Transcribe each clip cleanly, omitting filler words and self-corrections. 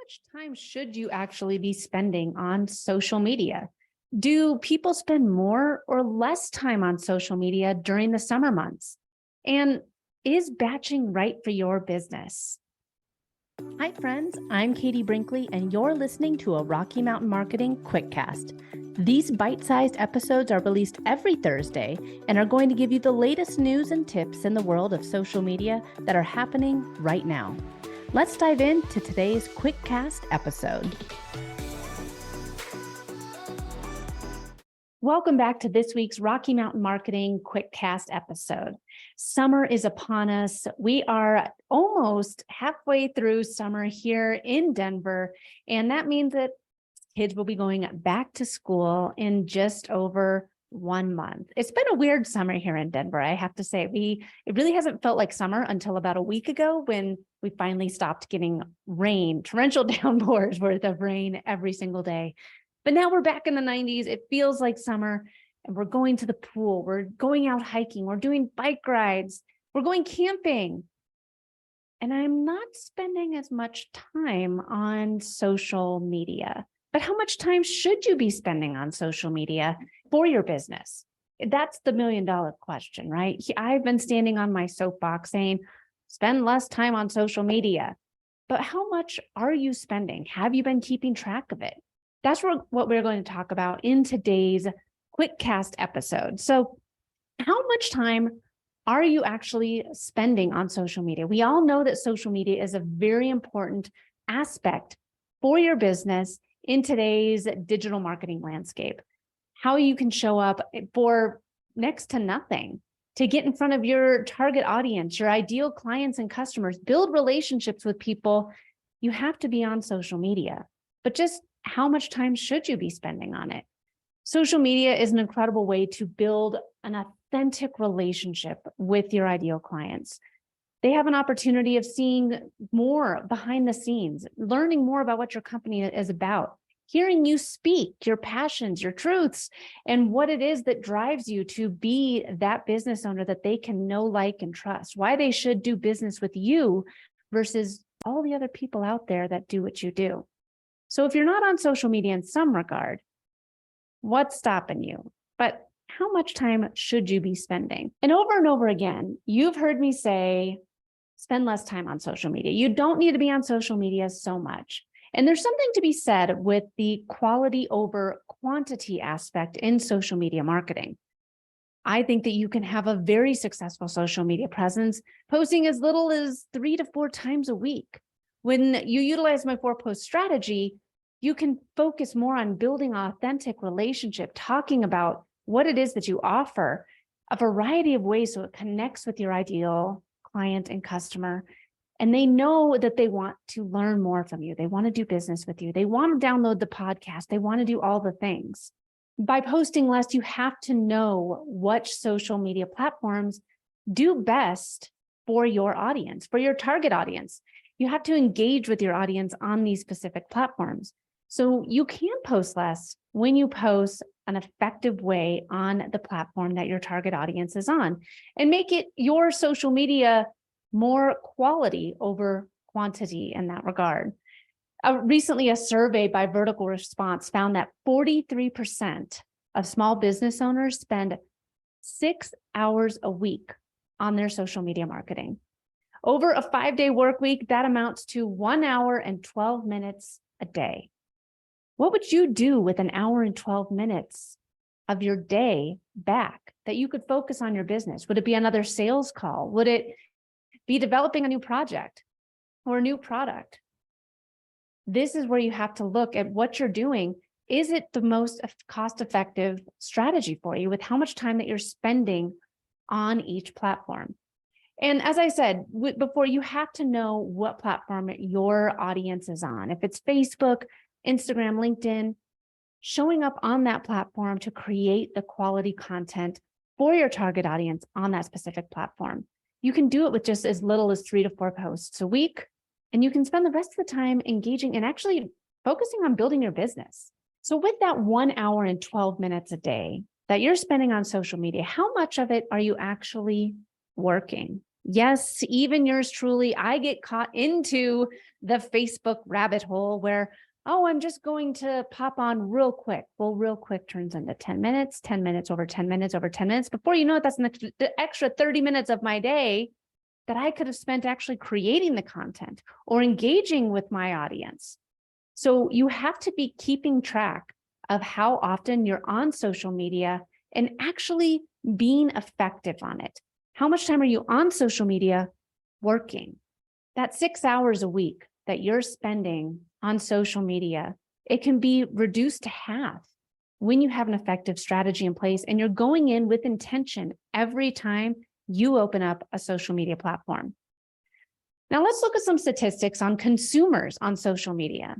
much time should you actually be spending on social media? Do people spend more or less time on social media during the summer months? And is batching right for your business? Hi, friends. I'm Katie Brinkley, and you're listening to a Rocky Mountain Marketing Quickcast. These bite-sized episodes are released every Thursday and are going to give you the latest news and tips in the world of social media that are happening right now. Let's dive into today's Quickcast episode. Welcome back to this week's Rocky Mountain Marketing Quickcast episode. Summer is upon us. We are almost halfway through summer here in Denver, and that means that kids will be going back to school in just over 1 month. It's been a weird summer here in Denver, I have to say. It really hasn't felt like summer until about a week ago when we finally stopped getting rain, torrential downpours worth of rain every single day. But now we're back in the 90s. It feels like summer, and we're going to the pool. We're going out hiking. We're doing bike rides. We're going camping. And I'm not spending as much time on social media. But how much time should you be spending on social media for your business? That's the million-dollar question, right? I've been standing on my soapbox saying, spend less time on social media. But how much are you spending? Have you been keeping track of it? That's what we're going to talk about in today's Quickcast episode. So how much time are you actually spending on social media? We all know that social media is a very important aspect for your business in today's digital marketing landscape. How you can show up for next to nothing to get in front of your target audience, your ideal clients and customers, build relationships with people. You have to be on social media, but just how much time should you be spending on it? Social media is an incredible way to build an authentic relationship with your ideal clients. They have an opportunity of seeing more behind the scenes, learning more about what your company is about, hearing you speak your passions, your truths, and what it is that drives you to be that business owner that they can know, like, and trust, why they should do business with you versus all the other people out there that do what you do. So if you're not on social media in some regard, what's stopping you? But how much time should you be spending? And over again, you've heard me say, spend less time on social media. You don't need to be on social media so much. And there's something to be said with the quality over quantity aspect in social media marketing. I think that you can have a very successful social media presence, posting as little as 3 to 4 times a week. When you utilize my 4-post strategy, you can focus more on building an authentic relationship, talking about what it is that you offer, a variety of ways so it connects with your ideal client and customer. And they know that they want to learn more from you. They want to do business with you. They want to download the podcast. They want to do all the things. By posting less, you have to know what social media platforms do best for your audience, for your target audience. You have to engage with your audience on these specific platforms. So you can post less when you post an effective way on the platform that your target audience is on, and make it your social media more quality over quantity in that regard. Recently, a survey by Vertical Response found that 43% of small business owners spend 6 hours a week on their social media marketing. Over a 5-day work week, that amounts to 1 hour and 12 minutes a day. What would you do with 1 hour and 12 minutes of your day back that you could focus on your business? Would it be another sales call? Would it be developing a new project or a new product? This is where you have to look at what you're doing. Is it the most cost-effective strategy for you with how much time that you're spending on each platform? And as I said before, you have to know what platform your audience is on. If it's Facebook, Instagram, LinkedIn, showing up on that platform to create the quality content for your target audience on that specific platform. You can do it with just as little as 3 to 4 posts a week, and you can spend the rest of the time engaging and actually focusing on building your business. So with that 1 hour and 12 minutes a day that you're spending on social media, how much of it are you actually working? Yes, even yours truly, I get caught into the Facebook rabbit hole where, oh, I'm just going to pop on real quick. Well, real quick turns into 10 minutes, 10 minutes over 10 minutes over 10 minutes. Before you know it, that's an extra 30 minutes of my day that I could have spent actually creating the content or engaging with my audience. So you have to be keeping track of how often you're on social media and actually being effective on it. How much time are you on social media working? That 6 hours a week that you're spending on social media, it can be reduced to half when you have an effective strategy in place and you're going in with intention every time you open up a social media platform. Now let's look at some statistics on consumers on social media.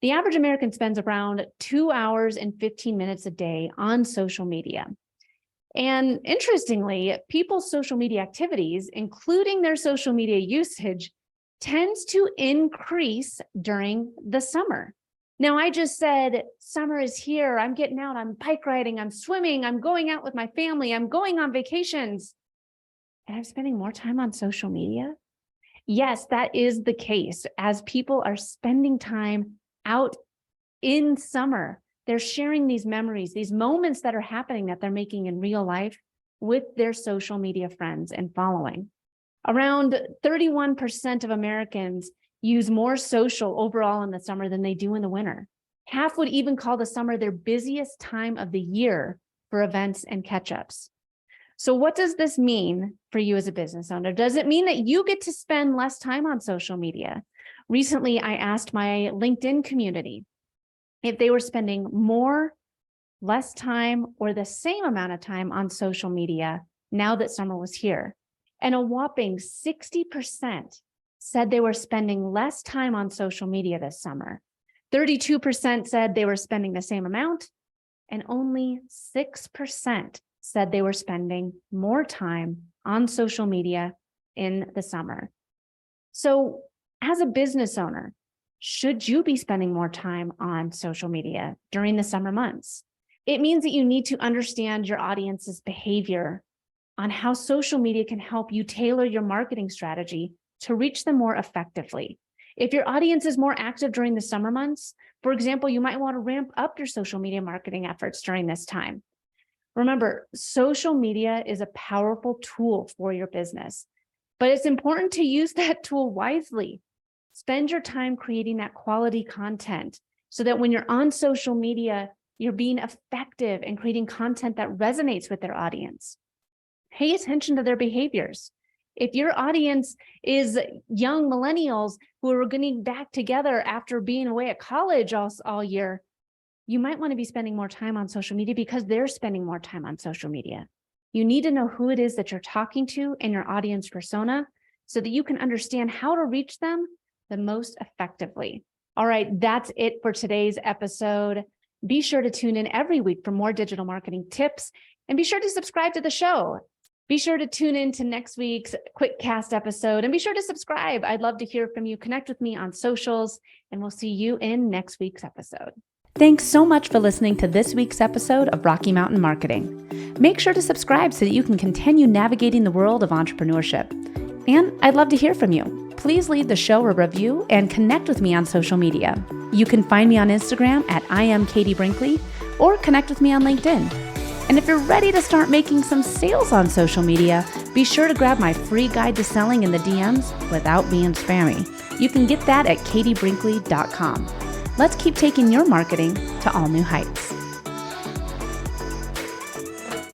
The average American spends around 2 hours and 15 minutes a day on social media. And interestingly, people's social media activities, including their social media usage, tends to increase during the summer. Now, I just said, summer is here. I'm getting out, I'm bike riding, I'm swimming, I'm going out with my family, I'm going on vacations, and I'm spending more time on social media. Yes, that is the case. As people are spending time out in summer, they're sharing these memories, these moments that are happening that they're making in real life with their social media friends and following. Around 31% of Americans use more social overall in the summer than they do in the winter. Half would even call the summer their busiest time of the year for events and catch-ups. So what does this mean for you as a business owner? Does it mean that you get to spend less time on social media? Recently, I asked my LinkedIn community if they were spending more, less time, or the same amount of time on social media now that summer was here. And a whopping 60% said they were spending less time on social media this summer. 32% said they were spending the same amount, and only 6% said they were spending more time on social media in the summer. So as a business owner, should you be spending more time on social media during the summer months? It means that you need to understand your audience's behavior on how social media can help you tailor your marketing strategy to reach them more effectively. If your audience is more active during the summer months, for example, you might want to ramp up your social media marketing efforts during this time. Remember, social media is a powerful tool for your business, but it's important to use that tool wisely. Spend your time creating that quality content so that when you're on social media, you're being effective and creating content that resonates with their audience. Pay attention to their behaviors. If your audience is young millennials who are getting back together after being away at college all year, you might want to be spending more time on social media because they're spending more time on social media. You need to know who it is that you're talking to and your audience persona so that you can understand how to reach them the most effectively. All right, that's it for today's episode. Be sure to tune in every week for more digital marketing tips and be sure to subscribe to the show. Be sure to tune in to next week's quick cast episode and be sure to subscribe. I'd love to hear from you. Connect with me on socials and we'll see you in next week's episode. Thanks so much for listening to this week's episode of Rocky Mountain Marketing. Make sure to subscribe so that you can continue navigating the world of entrepreneurship. And I'd love to hear from you. Please leave the show a review and connect with me on social media. You can find me on Instagram at @IamKatieBrinkley or connect with me on LinkedIn. And if you're ready to start making some sales on social media, be sure to grab my free guide to selling in the DMs without being spammy. You can get that at katiebrinkley.com. Let's keep taking your marketing to all new heights.